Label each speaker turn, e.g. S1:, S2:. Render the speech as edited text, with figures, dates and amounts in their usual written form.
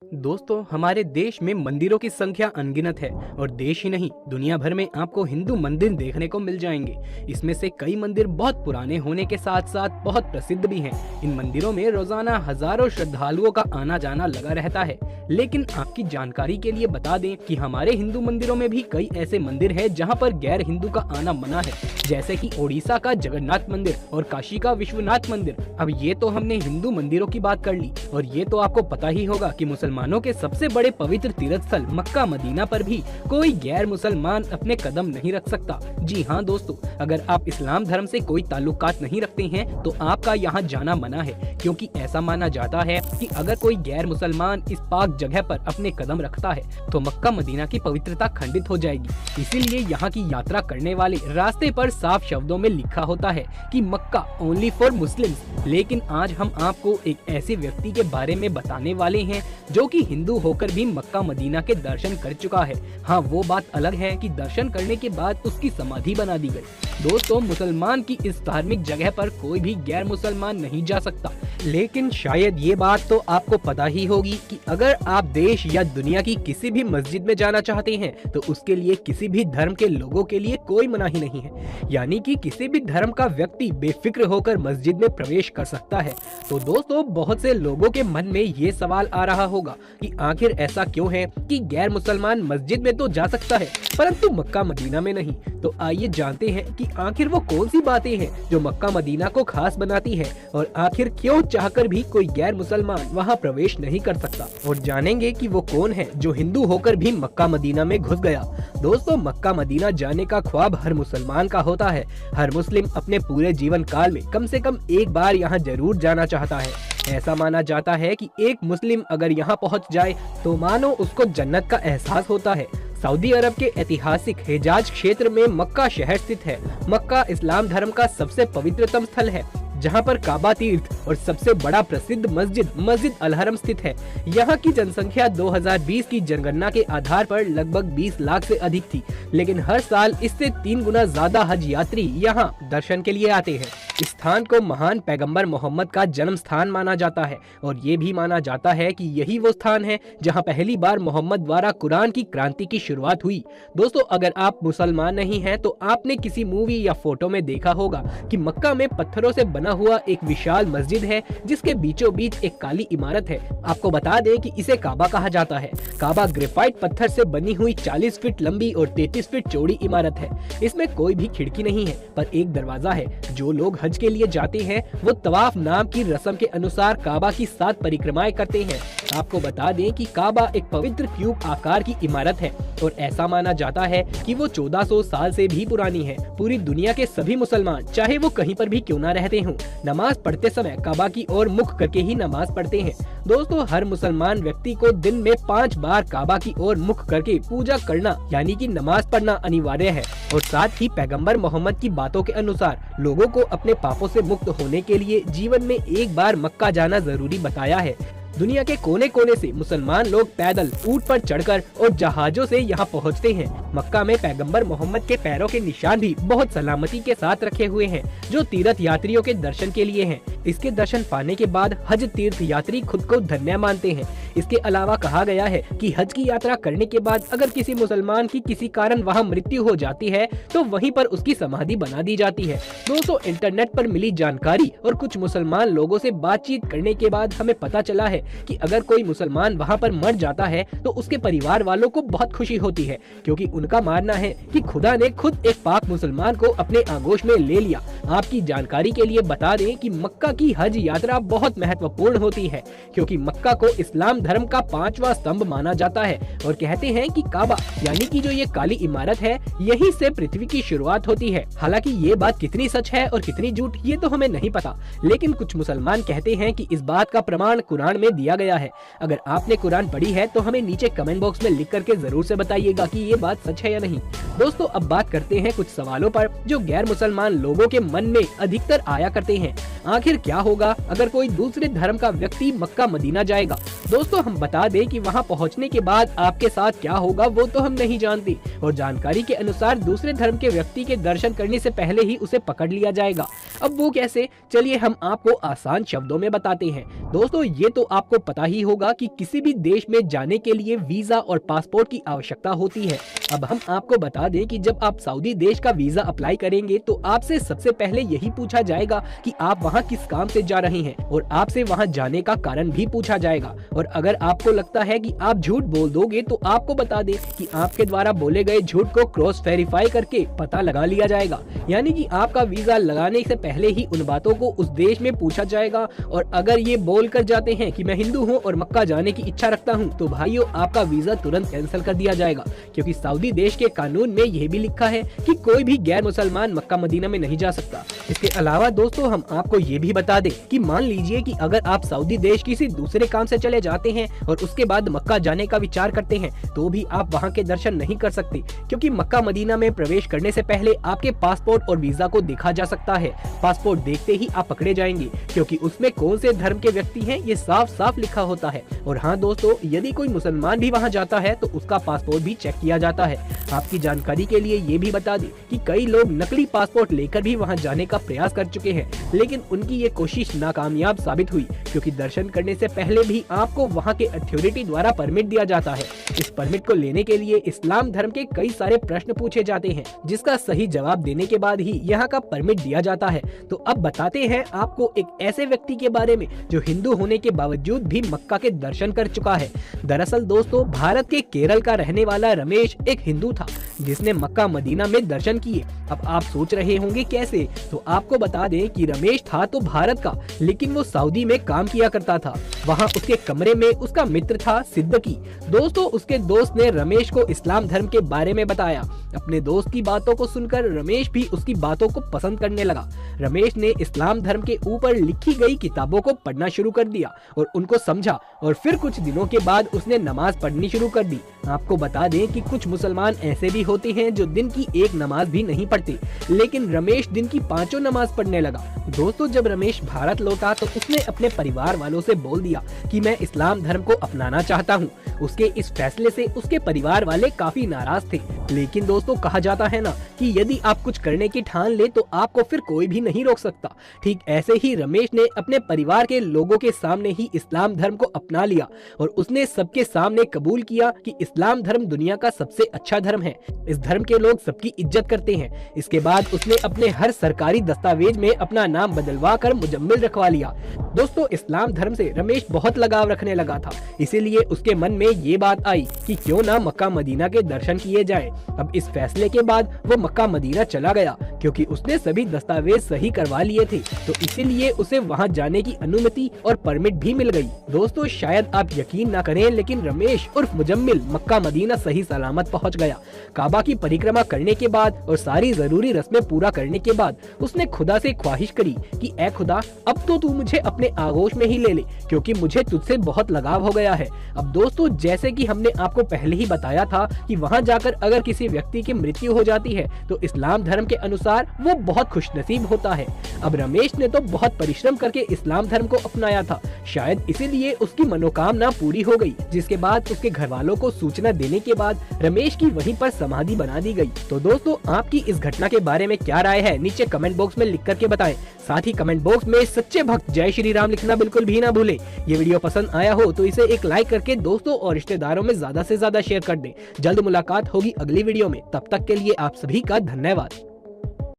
S1: दोस्तों, हमारे देश में मंदिरों की संख्या अनगिनत है और देश ही नहीं दुनिया भर में आपको हिंदू मंदिर देखने को मिल जाएंगे। इसमें से कई मंदिर बहुत पुराने होने के साथ साथ बहुत प्रसिद्ध भी हैं। इन मंदिरों में रोजाना हजारों श्रद्धालुओं का आना जाना लगा रहता है। लेकिन आपकी जानकारी के लिए बता दें कि हमारे हिंदू मंदिरों में भी कई ऐसे मंदिर हैं जहां पर गैर हिंदू का आना मना है, जैसे कि ओडिशा का जगन्नाथ मंदिर और काशी का विश्वनाथ मंदिर। अब ये तो हमने हिंदू मंदिरों की बात कर ली, और ये तो आपको पता ही होगा कि मुसलमानों के सबसे बड़े पवित्र तीर्थ स्थल मक्का मदीना पर भी कोई गैर मुसलमान अपने कदम नहीं रख सकता। जी हाँ दोस्तों, अगर आप इस्लाम धर्म से कोई ताल्लुकात नहीं रखते हैं तो आपका यहाँ जाना मना है, क्योंकि ऐसा माना जाता है कि अगर कोई गैर मुसलमान इस पाक जगह पर अपने कदम रखता है तो मक्का मदीना की पवित्रता खंडित हो जाएगी। इसीलिए यहाँ की यात्रा करने वाले रास्ते पर साफ शब्दों में लिखा होता है कि मक्का ओनली फॉर मुस्लिम्स। लेकिन आज हम आपको एक ऐसे व्यक्ति के बारे में बताने वाले हैं जो कि हिंदू होकर भी मक्का मदीना के दर्शन कर चुका है। हाँ, वो बात अलग है कि दर्शन करने के बाद उसकी समाधि बना दी गई। दोस्तों, मुसलमान की इस धार्मिक जगह पर कोई भी गैर मुसलमान नहीं जा सकता। लेकिन शायद ये बात तो आपको पता ही होगी कि अगर आप देश या दुनिया की किसी भी मस्जिद में जाना चाहते हैं तो उसके लिए किसी भी धर्म के लोगों के लिए कोई मनाही नहीं है, यानी कि किसी भी धर्म का व्यक्ति बेफिक्र होकर मस्जिद में प्रवेश कर सकता है। तो दोस्तों, बहुत से लोगों के मन में ये सवाल आ रहा होगा कि आखिर ऐसा क्यों है कि गैर मुसलमान मस्जिद में तो जा सकता है परंतु मक्का मदीना में नहीं। तो आइए जानते हैं कि आखिर वो कौन सी बातें हैं जो मक्का मदीना को खास बनाती है, और आखिर क्यों चाहकर भी कोई गैर मुसलमान वहां प्रवेश नहीं कर सकता, और जानेंगे कि वो कौन है जो हिंदू होकर भी मक्का मदीना में घुस गया। दोस्तों, मक्का मदीना जाने का ख्वाब हर मुसलमान का होता है। हर मुस्लिम अपने पूरे जीवन काल में कम से कम एक बार यहाँ जरूर जाना चाहता है। ऐसा माना जाता है कि एक मुस्लिम अगर यहाँ पहुँच जाए तो मानो उसको जन्नत का एहसास होता है। सऊदी अरब के ऐतिहासिक हिजाज क्षेत्र में मक्का शहर स्थित है। मक्का इस्लाम धर्म का सबसे पवित्रतम स्थल है, जहां पर काबा तीर्थ और सबसे बड़ा प्रसिद्ध मस्जिद अल हरम स्थित है। यहाँ की जनसंख्या 2020 की जनगणना के आधार पर लगभग 20 लाख से अधिक थी, लेकिन हर साल इससे 3 गुना ज्यादा हज यात्री यहाँ दर्शन के लिए आते हैं। इस स्थान को महान पैगंबर मोहम्मद का जन्म स्थान माना जाता है, और ये भी माना जाता है कि यही वो स्थान है जहाँ पहली बार मोहम्मद द्वारा कुरान की क्रांति की शुरुआत हुई। दोस्तों, अगर आप मुसलमान नहीं हैं तो आपने किसी मूवी या फोटो में देखा होगा कि मक्का में पत्थरों से बना हुआ एक विशाल मस्जिद है, जिसके बीचों बीच एक काली इमारत है। आपको बता दें कि इसे काबा कहा जाता है। काबा ग्रेफाइट पत्थर से बनी हुई 40 फीट लंबी और 33 फीट चौड़ी इमारत है। इसमें कोई भी खिड़की नहीं है, पर एक दरवाजा है। जो लोग हज के लिए जाते हैं वो तवाफ नाम की रस्म के अनुसार काबा की 7 परिक्रमाएं करते हैं। आपको बता दें कि काबा एक पवित्र क्यूब आकार की इमारत है, और ऐसा माना जाता है कि वो 1400 साल से भी पुरानी है। पूरी दुनिया के सभी मुसलमान, चाहे वो कहीं पर भी क्यों न रहते हों, नमाज पढ़ते समय काबा की ओर मुख करके ही नमाज पढ़ते हैं। दोस्तों, हर मुसलमान व्यक्ति को दिन में 5 बार काबा की ओर मुख करके पूजा करना यानी कि नमाज पढ़ना अनिवार्य है। और साथ ही पैगंबर मोहम्मद की बातों के अनुसार लोगों को अपने पापों से मुक्त होने के लिए जीवन में एक बार मक्का जाना जरूरी बताया है। दुनिया के कोने कोने से मुसलमान लोग पैदल, ऊंट पर चढ़कर और जहाजों से यहाँ पहुँचते हैं। मक्का में पैगंबर मोहम्मद के पैरों के निशान भी बहुत सलामती के साथ रखे हुए हैं, जो तीर्थ यात्रियों के दर्शन के लिए हैं। इसके दर्शन पाने के बाद हज तीर्थ यात्री खुद को धन्य मानते हैं। इसके अलावा कहा गया है कि हज की यात्रा करने के बाद अगर किसी मुसलमान की किसी कारण वहाँ मृत्यु हो जाती है तो वहीं पर उसकी समाधि बना दी जाती है। दोस्तों, इंटरनेट पर मिली जानकारी और कुछ मुसलमान लोगों से बातचीत करने के बाद हमें पता चला है कि अगर कोई मुसलमान वहाँ पर मर जाता है तो उसके परिवार वालों को बहुत खुशी होती है, क्योंकि उनका मानना है कि खुदा ने खुद एक पाक मुसलमान को अपने आगोश में ले लिया। आपकी जानकारी के लिए बता दें कि मक्का की हज यात्रा बहुत महत्वपूर्ण होती है, क्योंकि मक्का को इस्लाम धर्म का 5वां स्तंभ माना जाता है, और कहते हैं कि काबा यानी कि जो ये काली इमारत है, यहीं से पृथ्वी की शुरुआत होती है। हालांकि ये बात कितनी सच है और कितनी झूठ ये तो हमें नहीं पता, लेकिन कुछ मुसलमान कहते हैं कि इस बात का प्रमाण कुरान में दिया गया है। अगर आपने कुरान पढ़ी है तो हमें नीचे कमेंट बॉक्स में लिख करके जरूर से बताइएगा कि ये बात सच है या नहीं। दोस्तों, अब बात करते हैं कुछ सवालों पर जो गैर मुसलमान लोगों के मन में अधिकतर आया करते हैं। आखिर क्या होगा अगर कोई दूसरे धर्म का व्यक्ति मक्का मदीना जाएगा? दोस्तों, हम बता दें कि वहां पहुंचने के बाद आपके साथ क्या होगा वो तो हम नहीं जानते, और जानकारी के अनुसार दूसरे धर्म के व्यक्ति के दर्शन करने से पहले ही उसे पकड़ लिया जाएगा। अब वो कैसे, चलिए हम आपको आसान शब्दों में बताते हैं। दोस्तों, ये तो आपको पता ही होगा कि किसी भी देश में जाने के लिए वीजा और पासपोर्ट की आवश्यकता होती है। अब हम आपको बता दें कि जब आप सऊदी देश का वीजा अप्लाई करेंगे तो आपसे सबसे पहले यही पूछा जाएगा कि आप वहां किस काम से जा रहे हैं और आपसे वहां जाने का कारण भी पूछा जाएगा। और अगर आपको लगता है कि आप झूठ बोल दोगे तो आपको बता दें कि आपके द्वारा बोले गए झूठ को क्रॉस वेरीफाई करके पता लगा लिया जाएगा, यानी कि आपका वीजा लगाने से पहले ही उन बातों को उस देश में पूछा जाएगा। और अगर ये बोल कर जाते हैं कि मैं हिंदू हूँ और मक्का जाने की इच्छा रखता हूँ तो भाइयों आपका वीजा तुरंत कैंसिल कर दिया जाएगा, क्योंकि सऊदी देश के कानून में यह भी लिखा है कि कोई भी गैर मुसलमान मक्का मदीना में नहीं जा सकता। इसके अलावा दोस्तों हम आपको ये भी बता दें कि मान लीजिए कि अगर आप सऊदी देश किसी दूसरे काम से चले जाते हैं और उसके बाद मक्का जाने का विचार करते हैं तो भी आप वहां के दर्शन नहीं कर सकते, क्योंकि मक्का मदीना में प्रवेश करने से पहले आपके पासपोर्ट और वीजा को देखा जा सकता है। पासपोर्ट देखते ही आप पकड़े जाएंगे, क्योंकि उसमें कौन से धर्म के व्यक्ति हैं ये साफ साफ लिखा होता है। और हाँ दोस्तों, यदि कोई मुसलमान भी वहां जाता है तो उसका पासपोर्ट भी चेक किया जाता है। आपकी जानकारी के लिए ये भी बता दें कि कई लोग नकली पासपोर्ट लेकर भी वहां जाने का प्रयास कर चुके हैं, लेकिन उनकी ये कोशिश नाकामयाब साबित हुई, क्योंकि दर्शन करने से पहले भी आपको वहां के अथॉरिटी द्वारा परमिट दिया जाता है। इस परमिट को लेने के लिए इस्लाम धर्म के कई सारे प्रश्न पूछे जाते हैं, जिसका सही जवाब देने के बाद ही यहाँ का परमिट दिया जाता है। तो अब बताते हैं आपको एक ऐसे व्यक्ति के बारे में जो हिंदू होने के बावजूद भी मक्का के दर्शन कर चुका है। दरअसल दोस्तों, भारत के केरल का रहने वाला रमेश एक हिंदू था जिसने मक्का मदीना में दर्शन किए। अब आप सोच रहे होंगे कैसे, तो आपको बता दें कि रमेश था तो भारत का, लेकिन वो सऊदी में काम किया करता था। वहाँ उसके कमरे में उसका मित्र था सिद्दीकी। दोस्तों, उसके दोस्त ने रमेश को इस्लाम धर्म के बारे में बताया। अपने दोस्त की बातों को सुनकर रमेश भी उसकी बातों को पसंद करने लगा। रमेश ने इस्लाम धर्म के ऊपर लिखी गई किताबों को पढ़ना शुरू कर दिया और उनको समझा, और फिर कुछ दिनों के बाद उसने नमाज पढ़नी शुरू कर दी। आपको बता दें कि कुछ मुसलमान ऐसे भी होते हैं जो दिन की एक नमाज भी नहीं पढ़ते, लेकिन रमेश दिन की 5 नमाज पढ़ने लगा। दोस्तों, जब रमेश भारत लौटा तो उसने अपने परिवार वालों से बोल दिया कि मैं इस्लाम धर्म को अपनाना चाहता हूँ। उसके इस फैसले से उसके परिवार वाले काफी नाराज थे, लेकिन दोस्तों कहा जाता है ना कि यदि आप कुछ करने की ठान ले तो आपको फिर कोई भी नहीं रोक सकता। ठीक ऐसे ही रमेश ने अपने परिवार के लोगों के सामने ही इस्लाम धर्म को अपना लिया और उसने सबके सामने कबूल किया कि इस्लाम धर्म दुनिया का सबसे अच्छा धर्म है। इस धर्म के लोग सबकी इज्जत करते हैं। इसके बाद उसने अपने हर सरकारी दस्तावेज में अपना नाम बदलवा कर मुजम्मिल रखवा लिया। दोस्तों, इस्लाम धर्म से रमेश बहुत लगाव रखने लगा था, इसीलिए उसके मन में ये बात आई कि क्यों ना मक्का मदीना के दर्शन किए जाएं। अब इस फैसले के बाद वो मक्का मदीना चला गया, क्योंकि उसने सभी दस्तावेज सही करवा लिए थे, तो इसीलिए उसे वहां जाने की अनुमति और परमिट भी मिल गई। दोस्तों, शायद आप यकीन ना करें, लेकिन रमेश उर्फ मुजम्मिल मक्का मदीना सही सलामत पहुंच गया। काबा की परिक्रमा करने के बाद और सारी जरूरी रस्में पूरा करने के बाद उसने खुदा से ख्वाहिश करी कि ऐ खुदा, अब तो तू मुझे अपने आगोश में ही ले ले, क्योंकि मुझे तुझसे बहुत लगाव हो गया है। अब दोस्तों, जैसे कि हमने आपको पहले ही बताया था कि वहां जाकर अगर किसी व्यक्ति की मृत्यु हो जाती है तो इस्लाम धर्म के अनुसार वो बहुत खुशनसीब होता है। अब रमेश ने तो बहुत परिश्रम करके इस्लाम धर्म को अपनाया था, शायद इसीलिए उसकी मनोकामना पूरी हो गई, जिसके बाद उसके घर वालों को सूचना देने के बाद रमेश की वहीं पर समाधि बना दी गई। तो दोस्तों, आपकी इस घटना के बारे में क्या राय है, नीचे कमेंट बॉक्स में लिख करके बताएं। साथ ही कमेंट बॉक्स में सच्चे भक्त जय श्री राम लिखना बिल्कुल भी ना भूलें। ये वीडियो पसंद आया हो तो इसे एक लाइक करके दोस्तों और रिश्तेदारों में ज्यादा से ज्यादा शेयर कर दें। जल्द मुलाकात होगी अगली वीडियो में, तब तक के लिए आप सभी का धन्यवाद।